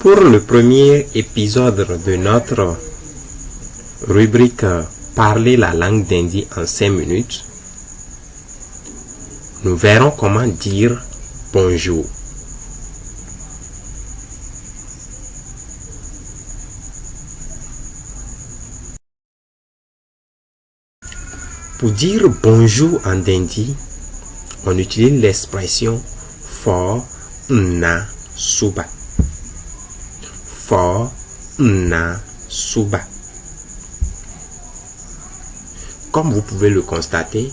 Pour le premier épisode de notre rubrique Parler la langue d'Indi en 5 minutes, nous verrons comment dire bonjour. Pour dire bonjour en Dindi, on utilise l'expression for na suba. For na suba. Comme vous pouvez le constater,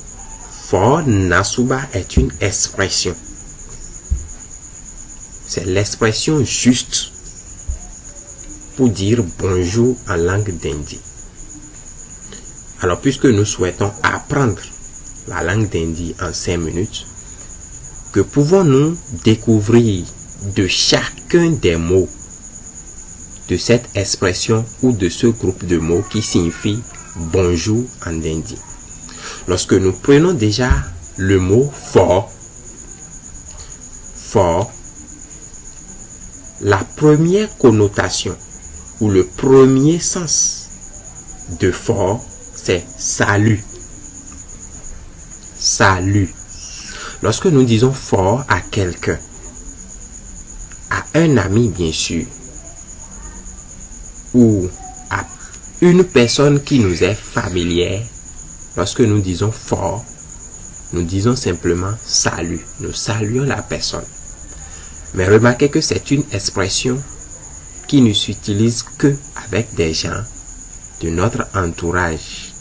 for na suba est une expression. C'est l'expression juste pour dire bonjour en langue d'Indi. Alors, puisque nous souhaitons apprendre la langue d'Indi en 5 minutes, que pouvons-nous découvrir de chacun des mots de cette expression ou de ce groupe de mots qui signifie bonjour en Hindi? Lorsque nous prenons déjà le mot for, la première connotation ou le premier sens de for, c'est salut. Salut. Lorsque nous disons for à quelqu'un, à un ami bien sûr, ou à une personne qui nous est familière, lorsque nous disons for, nous disons simplement salut. Nous saluons la personne. Mais remarquez que c'est une expression qui ne s'utilise que avec des gens de notre entourage.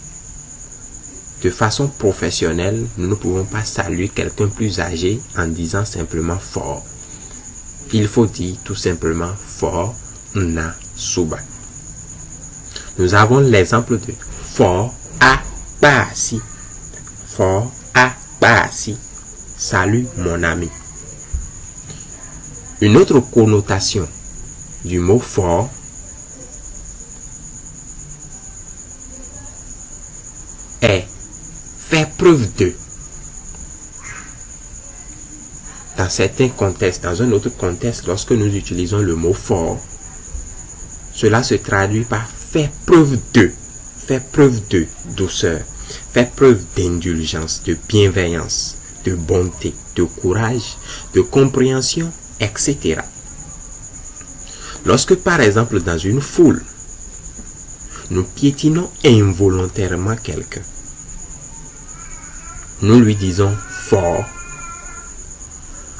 De façon professionnelle, nous ne pouvons pas saluer quelqu'un plus âgé en disant simplement for. Il faut dire tout simplement for na suba. Nous avons l'exemple de for a basi. For a basi. Salut mon ami. Une autre connotation du mot for est faire preuve de. Dans certains contextes, dans un autre contexte, lorsque nous utilisons le mot for, cela se traduit par faire preuve de douceur, faire preuve d'indulgence, de bienveillance, de bonté, de courage, de compréhension, etc. Lorsque par exemple dans une foule, nous piétinons involontairement quelqu'un, nous lui disons for.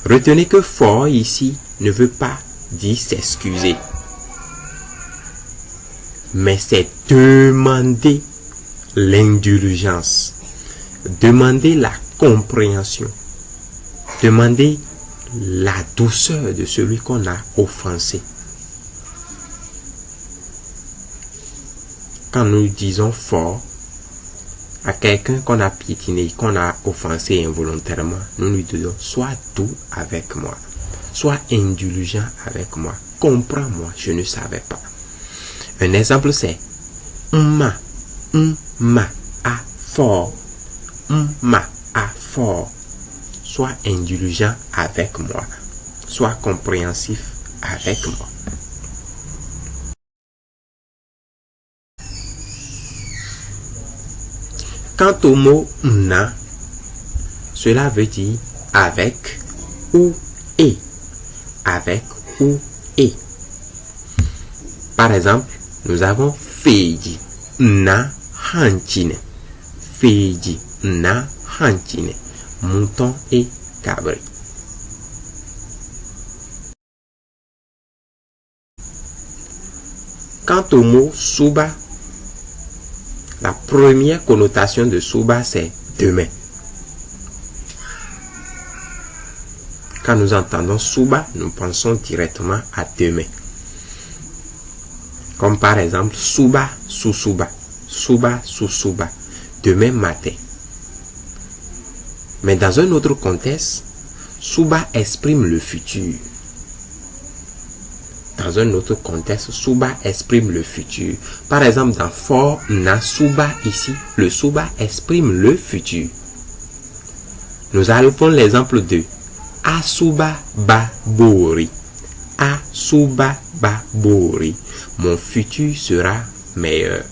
Retenez que for ici ne veut pas dire s'excuser, mais c'est demander l'indulgence, demander la compréhension, demander la douceur de celui qu'on a offensé. Quand nous disons for à quelqu'un qu'on a piétiné, qu'on a offensé involontairement, nous lui disons sois doux avec moi, sois indulgent avec moi, comprends-moi, je ne savais pas. Un exemple c'est ma a for, sois indulgent avec moi, sois compréhensif avec moi. Quant au mot na, cela veut dire avec ou et. Avec ou et. Par exemple, nous avons feji na hanchine. Feji na hanchine. Mouton et cabri. Quant au mot suba, la première connotation de suba, c'est demain. Quand nous entendons suba, nous pensons directement à demain. Comme par exemple, suba sous suba, suba sous suba, demain matin. Mais dans un autre contexte, suba exprime le futur. Dans un autre contexte, suba exprime le futur. Par exemple, dans for na suba ici, le suba exprime le futur. Nous allons prendre l'exemple de asuba ba bori. asuba babori. Mon futur sera meilleur.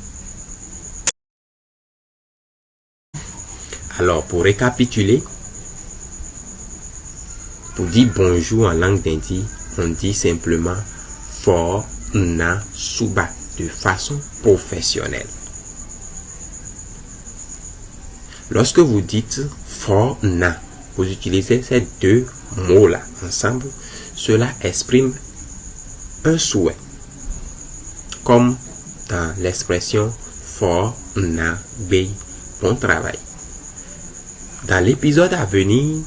Alors, pour récapituler, pour dire bonjour en langue d'Indi, on dit simplement for na suba de façon professionnelle. Lorsque vous dites for na, vous utilisez ces deux mots-là ensemble, cela exprime un souhait. Comme dans l'expression for na be, bon travail. Dans l'épisode à venir,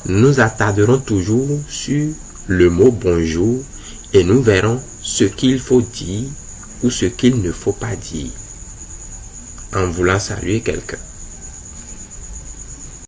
nous attarderons toujours sur le mot bonjour et nous verrons ce qu'il faut dire ou ce qu'il ne faut pas dire en voulant saluer quelqu'un.